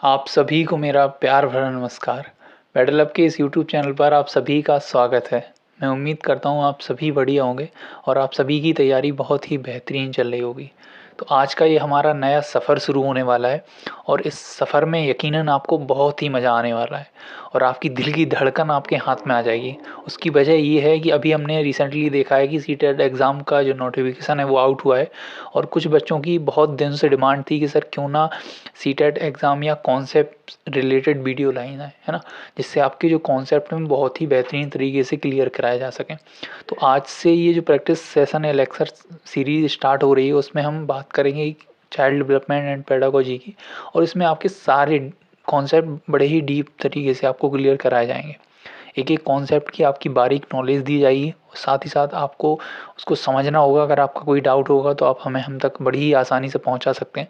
आप सभी को मेरा प्यार भरा नमस्कार। पेडल अप के इस यूट्यूब चैनल पर आप सभी का स्वागत है। मैं उम्मीद करता हूँ आप सभी बढ़िया होंगे और आप सभी की तैयारी बहुत ही बेहतरीन चल रही होगी। तो आज का ये हमारा नया सफ़र शुरू होने वाला है और इस सफ़र में यकीनन आपको बहुत ही मज़ा आने वाला है और आपकी दिल की धड़कन आपके हाथ में आ जाएगी। उसकी वजह ये है कि अभी हमने रिसेंटली देखा है कि सीटेट एग्ज़ाम का जो नोटिफिकेशन है वो आउट हुआ है और कुछ बच्चों की बहुत दिन से डिमांड थी कि सर क्यों ना सीटेट एग्ज़ाम या कॉन्सेप्ट रिलेटेड वीडियो लाइन है ना, जिससे आपके जो कॉन्सेप्ट में बहुत ही बेहतरीन तरीके से क्लियर कराया जा सके। तो आज से ये जो प्रैक्टिस सेशन है, लेक्चर सीरीज स्टार्ट हो रही है, उसमें हम बात करेंगे चाइल्ड डेवलपमेंट एंड पेडागोजी की और इसमें आपके सारे कॉन्सेप्ट बड़े ही डीप तरीके से आपको क्लियर कराए जाएंगे। एक एक कॉन्सेप्ट की आपकी बारीक नॉलेज दी जाएगी और साथ ही साथ आपको उसको समझना होगा। अगर आपका कोई डाउट होगा तो आप हमें हम तक बड़ी ही आसानी से पहुंचा सकते हैं।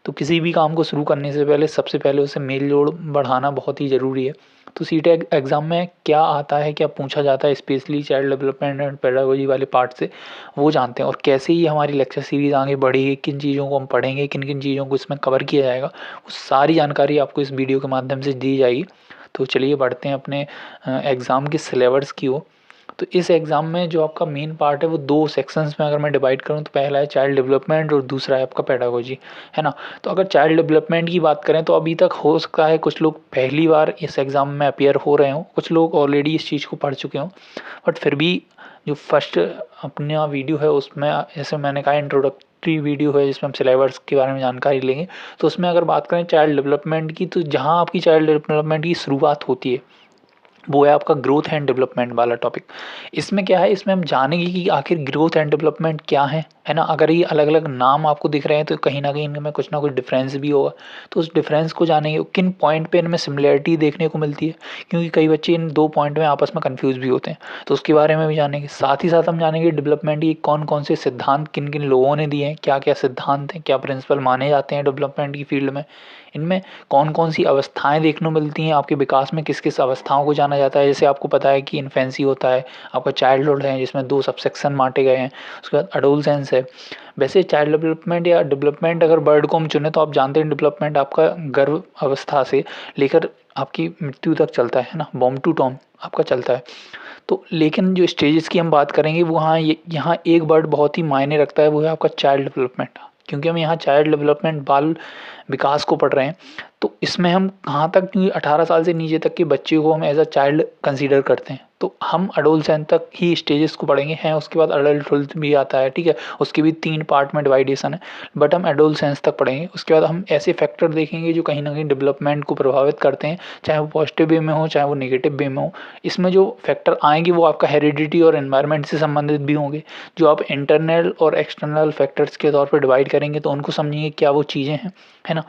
तो किसी भी काम को शुरू करने से पहले सबसे पहले उसे मेल जोड़ बढ़ाना बहुत ही ज़रूरी है। तो सीटेट एग्ज़ाम में क्या आता है, क्या पूछा जाता है specially child development and pedagogy वाले पार्ट से, वो जानते हैं। और कैसे ही हमारी लेक्चर सीरीज़ आगे बढ़ेगी, किन चीज़ों को हम पढ़ेंगे, किन किन चीज़ों को इसमें कवर किया जाएगा, वो सारी जानकारी आपको इस वीडियो के माध्यम से दी जाएगी। तो चलिए बढ़ते हैं अपने एग्ज़ाम के सिलेबस की ओर। तो इस एग्ज़ाम में जो आपका मेन पार्ट है वो दो सेक्शंस में अगर मैं डिवाइड करूँ तो पहला है चाइल्ड डेवलपमेंट और दूसरा है आपका पेडागोजी, है ना। तो अगर चाइल्ड डेवलपमेंट की बात करें तो अभी तक हो सकता है कुछ लोग पहली बार इस एग्ज़ाम में अपीयर हो रहे हों, कुछ लोग ऑलरेडी इस चीज़ को पढ़ चुके हों, बट फिर भी जो फर्स्ट अपना वीडियो है उसमें जैसे मैंने कहा इंट्रोडक्टरी वीडियो है जिसमें हम सिलेबस के बारे में जानकारी लेंगे। तो उसमें अगर बात करें चाइल्ड डेवलपमेंट की, तो जहाँ आपकी चाइल्ड डेवलपमेंट की शुरुआत होती है वो है आपका ग्रोथ एंड डेवलपमेंट वाला टॉपिक। इसमें क्या है, इसमें हम जानेंगे कि आखिर ग्रोथ एंड डेवलपमेंट क्या है ना। अगर ये अलग अलग नाम आपको दिख रहे हैं तो कहीं ना कहीं इनमें कुछ ना कुछ डिफरेंस भी होगा। तो उस डिफरेंस को जानेंगे, किन पॉइंट पे इनमें सिमिलरिटी देखने को मिलती है, क्योंकि कई बच्चे इन दो पॉइंट में आपस में कन्फ्यूज़ भी होते हैं। तो उसके बारे में भी जानेंगे। साथ ही साथ हम जानेंगे डेवलपमेंट की कौन कौन से सिद्धांत किन किन लोगों ने दिए हैं, क्या क्या सिद्धांत हैं, क्या प्रिंसिपल माने जाते हैं डेवलपमेंट की फील्ड में। इनमें कौन कौन सी अवस्थाएं देखने को मिलती हैं, आपके विकास में किस किस अवस्थाओं को जाना जाता है। जैसे आपको पता है कि इन्फेंसी होता है, आपका चाइल्डहुड है जिसमें दो सबसेक्शन बांटे गए हैं, उसके बाद अडोलसेंस है। वैसे चाइल्ड डेवलपमेंट या डेवलपमेंट अगर वर्ड को हम चुने तो आप जानते हैं डेवलपमेंट आपका गर्भ अवस्था से लेकर आपकी मृत्यु तक चलता है ना, बॉर्न टू टॉर्म आपका चलता है। तो लेकिन जो स्टेजेस की हम बात करेंगे वो यहाँ एक वर्ड बहुत ही मायने रखता है, वो है आपका चाइल्ड डेवलपमेंट। क्योंकि हम यहाँ चाइल्ड डेवलपमेंट बाल विकास को पढ़ रहे हैं, तो इसमें हम कहाँ तक, क्योंकि 18 साल से नीचे तक के बच्चे को हम एज अ चाइल्ड कंसीडर करते हैं, तो हम अडोलसेंस तक ही स्टेजेस को पढ़ेंगे हैं। उसके बाद अडल्टहुड भी आता है, ठीक है, उसके भी 3 पार्ट में डिवाइडेशन है, बट हम एडोलसेंस तक पढ़ेंगे। उसके बाद हम ऐसे फैक्टर देखेंगे जो कहीं ना कहीं डेवलपमेंट को प्रभावित करते हैं, चाहे वो पॉजिटिव वे में हो चाहे वो नेगेटिव वे में हो। इसमें जो फैक्टर आएंगे वो आपका हेरिडिटी और एनवायरनमेंट से संबंधित भी होंगे। जो आप इंटरनल और एक्सटर्नल फैक्टर्स के तौर पर डिवाइड करेंगे तो उनको समझेंगे क्या वो चीज़ें हैं, है ना।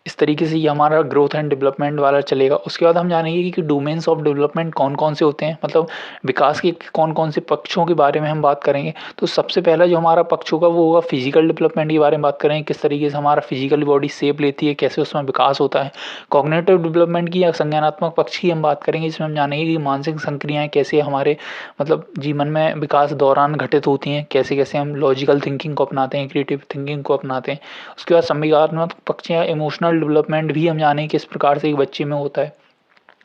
इस तरीके से ये हमारा ग्रोथ एंड डेवलपमेंट वाला चलेगा। उसके बाद हम जानेंगे कि डोमेन्स ऑफ डेवलपमेंट कौन कौन से होते हैं, मतलब विकास के कौन कौन से पक्षों के बारे में हम बात करेंगे। तो सबसे पहला जो हमारा पक्ष होगा वो होगा फिजिकल डेवलपमेंट के बारे में बात करेंगे, किस तरीके से हमारा फिजिकल बॉडी शेप लेती है, कैसे उसमें विकास होता है। कॉग्निटिव डेवलपमेंट की या संज्ञानात्मक पक्ष की हम बात करेंगे, जिसमें हम जानेंगे कि मानसिक संक्रियाएँ कैसे हमारे मतलब जीवन में विकास दौरान घटित होती हैं, कैसे कैसे हम लॉजिकल थिंकिंग को अपनाते हैं, क्रिएटिव थिंकिंग को अपनाते हैं। उसके बाद संवेगात्मक पक्ष या इमोशनल डेवलपमेंट भी हम जानें किस प्रकार से एक बच्चे में होता है,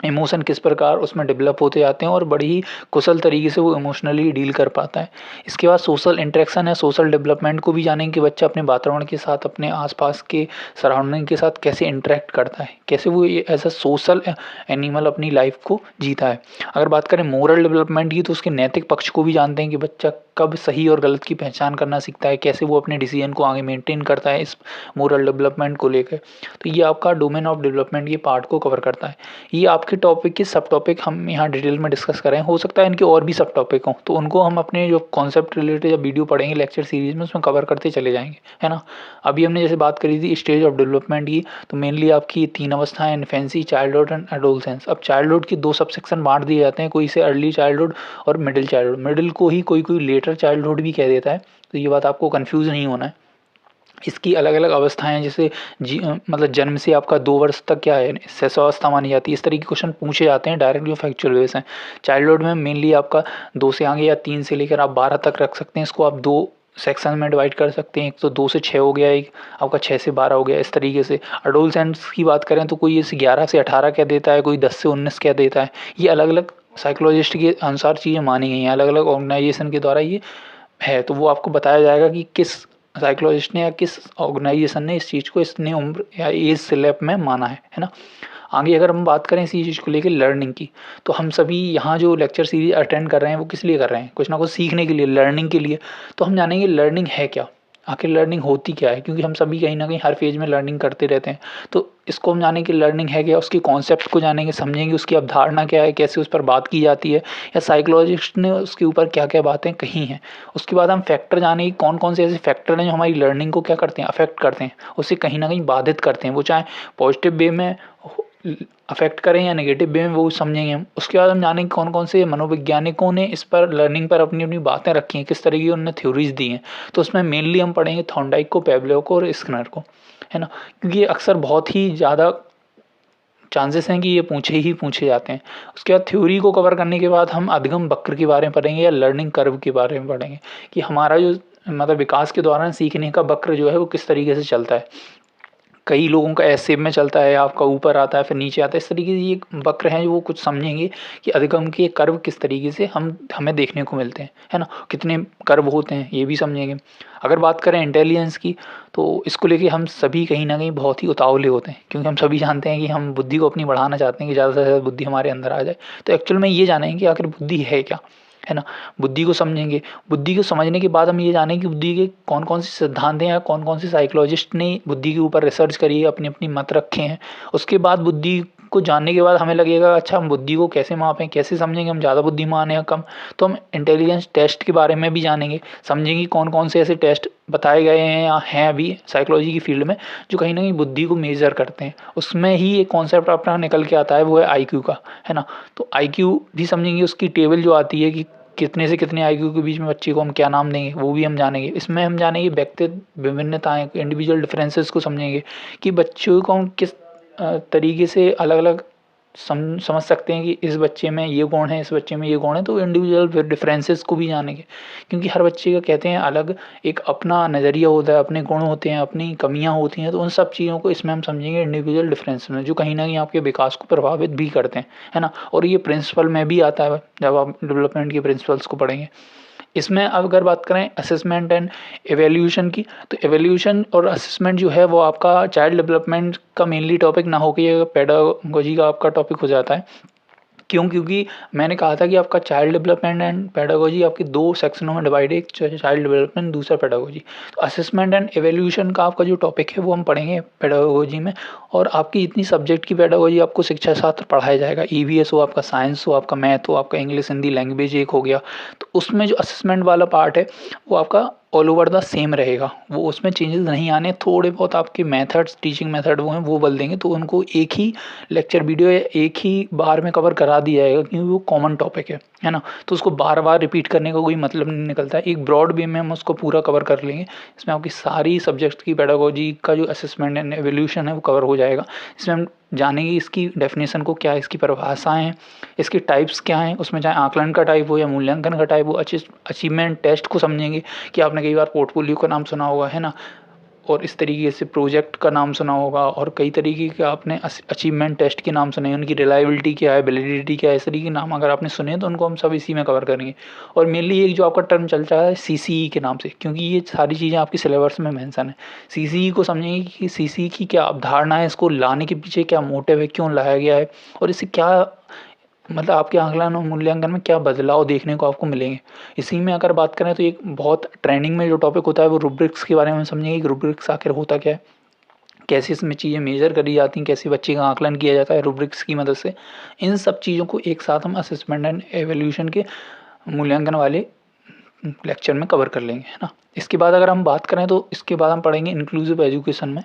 इमोशन किस प्रकार उसमें डेवलप होते जाते हैं और बड़ी ही कुशल तरीके से वो इमोशनली डील कर पाता है। इसके बाद सोशल इंटरेक्शन है, सोशल डेवलपमेंट को भी जानें कि बच्चा अपने वातावरण के साथ, अपने आसपास के सराउंडिंग के साथ कैसे इंटरेक्ट करता है, कैसे वो एज अ सोशल एनिमल अपनी लाइफ को जीता है। अगर बात करें मोरल डेवलपमेंट की तो उसके नैतिक पक्ष को भी जानते हैं कि बच्चा कब सही और गलत की पहचान करना सीखता है, कैसे वो अपने डिसीजन को आगे मेंटेन करता है इस मोरल डेवलपमेंट को लेकर। तो ये आपका डोमेन ऑफ डेवलपमेंट के पार्ट को कवर करता है। ये आपके टॉपिक के सब टॉपिक हम यहाँ डिटेल में डिस्कस करें, हो सकता है इनके और भी सब टॉपिक हों तो उनको हम अपने जो कॉन्सेप्ट रिलेटेड या वीडियो पढ़ेंगे लेक्चर सीरीज में उसमें कवर करते चले जाएंगे, है ना। अभी हमने जैसे बात करी थी स्टेज ऑफ डेवलपमेंट की, तो मेनली आपकी 3 अवस्थाएं, इन्फेंसी, चाइल्डहुड एंड एडोलसेंस। अब चाइल्डहुड की 2 सब सेक्शन बांट दिए जाते हैं, कोई इसे अर्ली चाइल्डहुड और मिडिल चाइल्डहुड। मिडिल को ही कोई कोई लेटर चाइल्डहुड भी कह देता है, तो ये बात आपको कन्फ्यूज़ नहीं होना है। इसकी अलग अलग अवस्थाएं हैं, जैसे मतलब जन्म से आपका 2 वर्ष तक क्या है शैशवावस्था मानी जाती है, इस तरीके के क्वेश्चन पूछे जाते हैं डायरेक्ट जो फैक्चुअल बेस हैं। चाइल्डहुड में मेनली आपका 2 से आगे या 3 से लेकर आप 12 तक रख सकते हैं, इसको आप 2 सेक्शन में डिवाइड कर सकते हैं। एक तो 2 से 6 हो गया, एक आपका 6 से 12 हो गया, इस तरीके से। एडोलसेंट्स की बात करें तो कोई इसे 11 से 18 कह देता है, कोई 10 से 19 कह देता है। ये अलग अलग साइकोलॉजिस्ट के अनुसार चीज़ें मानी गई हैं, अलग अलग ऑर्गेनाइजेशन के द्वारा ये है। तो वो आपको बताया जाएगा कि किस साइकोलॉजिस्ट ने या किस ऑर्गेनाइजेशन ने इस चीज़ को इतने उम्र या एज स्लैब में माना है ना। आगे अगर हम बात करें इसी चीज़ को लेकर लर्निंग की, तो हम सभी यहाँ जो लेक्चर सीरीज अटेंड कर रहे हैं वो किस लिए कर रहे हैं? कुछ ना कुछ सीखने के लिए, लर्निंग के लिए। तो हम जानेंगे लर्निंग है क्या, आखिर लर्निंग होती क्या है, क्योंकि हम सभी कहीं ना कहीं हर फेज में लर्निंग करते रहते हैं। तो इसको हम जानेंगे कि लर्निंग है क्या, उसके कॉन्सेप्ट को जानेंगे, समझेंगे उसकी अवधारणा क्या है, कैसे उस पर बात की जाती है, या साइकोलॉजिस्ट ने उसके ऊपर क्या क्या बातें कही हैं। उसके बाद हम फैक्टर जानेंगे कौन कौन से ऐसे फैक्टर हैं जो हमारी लर्निंग को क्या करते हैं, अफेक्ट करते हैं, उससे कहीं ना कहीं बाधित करते हैं। वो चाहे पॉजिटिव वे में अफेक्ट करें या नेगेटिव वे में, वो समझेंगे हम। उसके बाद हम जानेंगे कौन कौन से मनोवैज्ञानिकों ने इस पर लर्निंग पर अपनी अपनी बातें रखी हैं, किस तरह की उन्होंने थ्योरीज दी हैं। तो उसमें मेनली हम पढ़ेंगे थॉर्नडाइक को, पेवलोव को और स्किनर को, है ना। क्योंकि ये अक्सर बहुत ही ज़्यादा चांसेस हैं कि ये पूछे जाते हैं। उसके बाद थ्योरी को कवर करने के बाद हम अधिगम वक्र के बारे में पढ़ेंगे या लर्निंग कर्व के बारे में पढ़ेंगे, कि हमारा जो मतलब विकास के दौरान सीखने का वक्र जो है वो किस तरीके से चलता है। कई लोगों का एस शेप में चलता है, आपका ऊपर आता है फिर नीचे आता है, इस तरीके से ये वक्र हैं जो वो कुछ समझेंगे कि अधिगम के कर्व किस तरीके से हमें देखने को मिलते हैं, है ना। कितने कर्व होते हैं ये भी समझेंगे। अगर बात करें इंटेलिजेंस की, तो इसको लेके हम सभी कहीं ना कहीं बहुत ही उतावले होते हैं, क्योंकि हम सभी जानते हैं कि हम बुद्धि को अपनी बढ़ाना चाहते हैं कि ज़्यादा से ज़्यादा बुद्धि हमारे अंदर आ जाए। तो एक्चुअल में ये जानेंगे कि आखिर बुद्धि है क्या, है ना। बुद्धि को समझेंगे। बुद्धि को समझने के बाद हम ये जानेंगे कि बुद्धि के कौन कौन से सिद्धांत हैं या कौन कौन से साइकोलॉजिस्ट ने बुद्धि के ऊपर रिसर्च करी है, अपनी अपनी मत रखे हैं। उसके बाद बुद्धि को जानने के बाद हमें लगेगा अच्छा हम बुद्धि को कैसे मापें, कैसे समझेंगे हम ज़्यादा बुद्धिमान हैं या कम। तो हम इंटेलिजेंस टेस्ट के बारे में भी जानेंगे, समझेंगे कौन कौन से ऐसे टेस्ट बताए गए हैं या हैं अभी साइकोलॉजी की फील्ड में जो कहीं ना कहीं बुद्धि को मेजर करते हैं। उसमें ही एक कॉन्सेप्ट अपना निकल के आता है, वो है आईक्यू का, है ना। तो आईक्यू भी समझेंगे, उसकी टेबल जो आती है कि कितने से कितने आईक्यू के बीच में बच्चे को हम क्या नाम देंगे, वो भी हम जानेंगे। इसमें हम जानेंगे व्यक्तिगत विभिन्नताएं, इंडिविजुअल डिफरेंसेस को समझेंगे कि बच्चों को हम किस तरीके से अलग अलग समझ सकते हैं कि इस बच्चे में ये गुण है, इस बच्चे में ये गुण है। तो इंडिविजुअल डिफरेंसेस को भी जानेंगे, क्योंकि हर बच्चे का कहते हैं अलग एक अपना नज़रिया होता है, अपने गुण होते हैं, अपनी कमियां होती हैं। तो उन सब चीज़ों को इसमें हम समझेंगे इंडिविजुअल डिफरेंस में, जो कहीं ना कहीं आपके विकास को प्रभावित भी करते हैं, है ना। और ये प्रिंसिपल में भी आता है जब आप डेवलपमेंट के प्रिंसिपल्स को पढ़ेंगे। इसमें अब अगर बात करें असेसमेंट एंड एवेल्यूशन की, तो एवेल्यूशन और असेसमेंट जो है वो आपका चाइल्ड डेवलपमेंट का मेनली टॉपिक ना होकर ये पेडागोजी का आपका टॉपिक हो जाता है। क्यों? क्योंकि मैंने कहा था कि आपका चाइल्ड डेवलपमेंट एंड पेडागोजी आपके 2 सेक्शनों में डिवाइड है, एक चाइल्ड डेवलपमेंट, दूसरा पेडागोजी। तो असेसमेंट एंड एवेल्यूशन का आपका जो टॉपिक है वो हम पढ़ेंगे पेडागोजी में। और आपकी इतनी सब्जेक्ट की पेडागोजी आपको शिक्षा शास्त्र पढ़ाया जाएगा, ईवीएस हो, आपका साइंस हो, आपका मैथ हो, आपका इंग्लिश हिंदी लैंग्वेज एक हो गया। तो उसमें जो असेसमेंट वाला पार्ट है वो आपका ऑल ओवर द सेम रहेगा, वो उसमें चेंजेस नहीं आने। थोड़े बहुत आपके मेथड्स, टीचिंग मेथड वो हैं वो बदल देंगे, तो उनको एक ही लेक्चर वीडियो या एक ही बार में कवर करा दिया जाएगा, क्योंकि वो कॉमन टॉपिक है ना। तो उसको बार बार रिपीट करने का कोई मतलब नहीं निकलता है। एक ब्रॉड वे में हम उसको पूरा कवर कर लेंगे। इसमें आपकी सारी सब्जेक्ट की पेडागोजी का जो असेसमेंट एंड एवोल्यूशन है वो कवर हो जाएगा। इसमें हम जानेंगे इसकी डेफिनेशन को क्या है, इसकी परिभाषाएं हैं, इसके टाइप्स क्या हैं, उसमें चाहे आकलन का टाइप हो या मूल्यांकन का टाइप हो। अचीवमेंट टेस्ट को समझेंगे कि आपने कई बार पोर्टफोलियो का नाम सुना होगा, है ना, और इस तरीके से प्रोजेक्ट का नाम सुना होगा, और कई तरीके के आपने अचीवमेंट टेस्ट के नाम सुने, उनकी रिलायबिलिटी क्या है, वैलिडिटी क्या है, इस तरीके के नाम अगर आपने सुने तो उनको हम सब इसी में कवर करेंगे। और मेनली एक जो आपका टर्म चलता है सीसीई के नाम से, क्योंकि ये सारी चीज़ें आपकी सिलेबस में मेंशन है। सीसीई को समझेंगे कि सीसीई की क्या अवधारणा है, इसको लाने के पीछे क्या मोटिव है, क्यों लाया गया है, और इससे क्या मतलब आपके आकलन और मूल्यांकन में क्या बदलाव देखने को आपको मिलेंगे। इसी में अगर बात करें तो एक बहुत ट्रेंडिंग में जो टॉपिक होता है वो रूब्रिक्स के बारे में समझेंगे कि रूब्रिक्स आखिर होता क्या है, कैसे इसमें चीज़ें मेजर करी जाती हैं, कैसे बच्चे का आकलन किया जाता है रूब्रिक्स की मदद से। इन सब चीज़ों को एक साथ हम असेसमेंट एंड एवेल्यूशन के मूल्यांकन वाले लेक्चर में कवर कर लेंगे, है ना। इसके बाद अगर हम बात करें तो इसके बाद हम पढ़ेंगे इंक्लूसिव एजुकेशन में।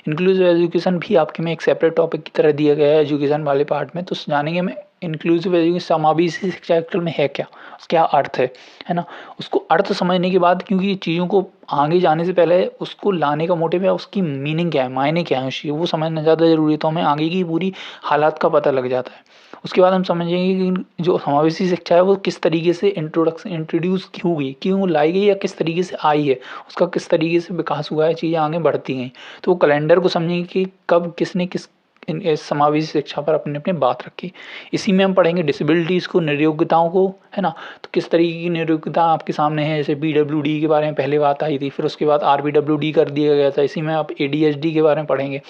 इंक्लूसिव एजुकेशन भी आपके में एक सेपरेट टॉपिक की तरह दिया गया है एजुकेशन वाले पार्ट में। तो जानेंगे मैं इंक्लूसिव एजुकेशन समावेशी शिक्षा एक्चुअल में है क्या, क्या अर्थ है ना। उसको अर्थ समझने के बाद, क्योंकि चीज़ों को आगे जाने से पहले उसको लाने का मोटिव है, उसकी मीनिंग क्या है, मायने क्या है उस चीज़ वो समझना ज़्यादा ज़रूरी है। तो हमें आगे की पूरी हालात का पता लग जाता है। उसके बाद हम समझेंगे कि जो समावेशी शिक्षा है वो किस तरीके से इंट्रोड्यूस क्यों हुई, क्यों लाई गई या किस तरीके से आई है, उसका किस तरीके से विकास हुआ है, चीज़ें आगे बढ़ती गई। तो वो कैलेंडर को समझेंगे कि कब किसने किस इस समावेशी शिक्षा पर अपने अपने बात रखी। इसी में हम पढ़ेंगे डिसेबिलिटीज़ को, निर्योग्यताओं को, है ना। तो किस तरीके की निर्योग्यता आपके सामने है, जैसे PWD के बारे में पहले बात आई थी, फिर उसके बाद RBWD कर दिया गया था। इसी में आप ADHD के बारे में पढ़ेंगे,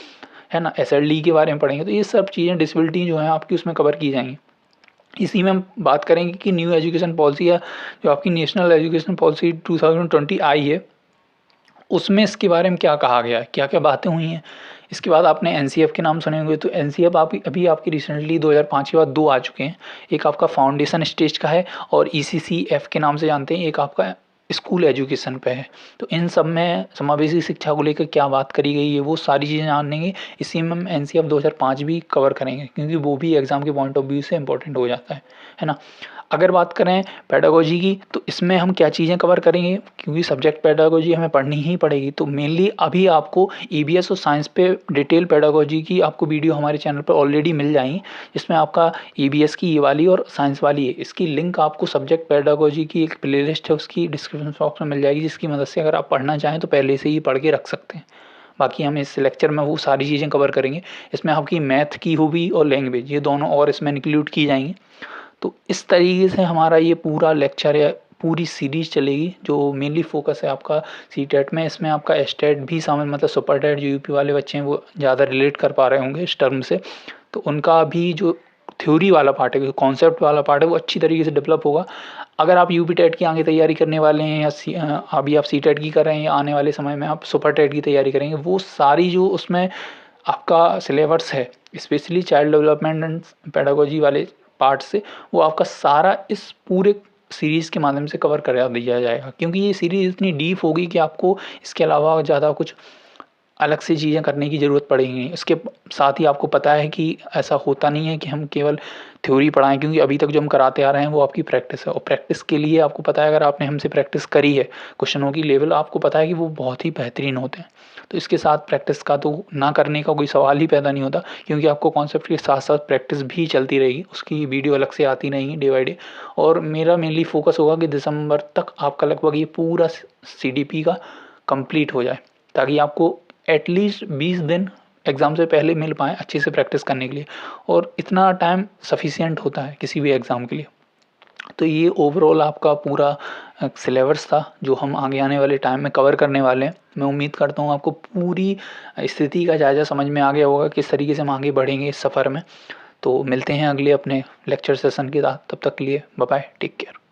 है ना, SLD के बारे में पढ़ेंगे। तो ये सब चीज़ें डिसेबिलिटी जो है आपकी उसमें कवर की जाएंगी। इसी में हम बात करेंगे कि न्यू एजुकेशन पॉलिसी या जो आपकी नेशनल एजुकेशन पॉलिसी 2020 आई है, उसमें इसके बारे में क्या कहा गया है, क्या क्या बातें हुई हैं। इसके बाद आपने NCF के नाम सुने होंगे। तो NCF आप अभी आपकी रिसेंटली 2005 के बाद 2 आ चुके हैं। एक आपका फाउंडेशन स्टेज का है और ECCF के नाम से जानते हैं, एक आपका स्कूल एजुकेशन पे है। तो इन सब में समावेशी शिक्षा को लेकर क्या बात करी गई है वो सारी चीज़ें जानेंगे। इसी में हम NCF 2005 भी कवर करेंगे, क्योंकि वो भी एग्ज़ाम के पॉइंट ऑफ व्यू से इंपॉर्टेंट हो जाता है ना। अगर बात करें पेडागोजी की, तो इसमें हम क्या चीज़ें कवर करेंगे, क्योंकि सब्जेक्ट पेडागोजी हमें पढ़नी ही पड़ेगी। तो मेनली अभी आपको EVS और साइंस पे डिटेल पेडागोजी की आपको वीडियो हमारे चैनल पर ऑलरेडी मिल जाएंगी, जिसमें आपका EVS की ये वाली और साइंस वाली है। इसकी लिंक आपको सब्जेक्ट पेडागोजी की एक प्लेलिस्ट है उसकी डिस्क्रिप्शन बॉक्स में मिल जाएगी, जिसकी मदद से अगर आप पढ़ना चाहें तो पहले से ही पढ़ के रख सकते हैं। बाकी हम इस लेक्चर में वो सारी चीज़ें कवर करेंगे। इसमें आपकी मैथ की हॉबी और लैंग्वेज ये दोनों और इसमें इंक्लूड की जाएंगी। तो इस तरीके से हमारा ये पूरा लेक्चर या पूरी सीरीज चलेगी, जो मेनली फोकस है आपका CTET में। इसमें आपका STET भी शामिल, मतलब सुपर टेट जो UP वाले बच्चे हैं वो ज़्यादा रिलेट कर पा रहे होंगे इस टर्म से। तो उनका भी जो थ्योरी वाला पार्ट है, कॉन्सेप्ट वाला पार्ट है, वो अच्छी तरीके से डेवलप होगा। अगर आप UP टेट की आगे तैयारी करने वाले हैं या अभी आप CTET की कर रहे हैं या आने वाले समय में आप सुपर टेट की तैयारी करेंगे, वो सारी जो उसमें आपका सिलेबस है, specially child development and pedagogy वाले पार्ट से, वो आपका सारा इस पूरे सीरीज़ के माध्यम से कवर करा दिया जाएगा। क्योंकि ये सीरीज़ इतनी डीप होगी कि आपको इसके अलावा ज़्यादा कुछ अलग से चीज़ें करने की ज़रूरत पड़ेगी। इसके साथ ही आपको पता है कि ऐसा होता नहीं है कि हम केवल थ्योरी पढ़ाएं, क्योंकि अभी तक जो हम कराते आ रहे हैं वो आपकी प्रैक्टिस है। और प्रैक्टिस के लिए आपको पता है, अगर आपने हमसे प्रैक्टिस करी है, क्वेश्चनों की लेवल आपको पता है कि वो बहुत ही बेहतरीन होते हैं। तो इसके साथ प्रैक्टिस का तो ना करने का कोई सवाल ही पैदा नहीं होता, क्योंकि आपको कॉन्सेप्ट के साथ साथ प्रैक्टिस भी चलती रहेगी। उसकी वीडियो अलग से आती रहेंगी डे बाई डे। और मेरा मेनली फोकस होगा कि दिसंबर तक आपका लगभग ये पूरा CDP का कंप्लीट हो जाए, ताकि आपको एटलीस्ट 20 दिन एग्ज़ाम से पहले मिल पाएँ अच्छे से प्रैक्टिस करने के लिए। और इतना टाइम सफिशिएंट होता है किसी भी एग्ज़ाम के लिए। तो ये ओवरऑल आपका पूरा सिलेबस था जो हम आगे आने वाले टाइम में कवर करने वाले हैं। मैं उम्मीद करता हूँ आपको पूरी स्थिति का जायज़ा समझ में आ गया होगा, किस तरीके से हम आगे बढ़ेंगे इस सफ़र में। तो मिलते हैं अगले अपने लेक्चर सेशन के साथ। तब तक के लिए बाय बाय, टेक केयर।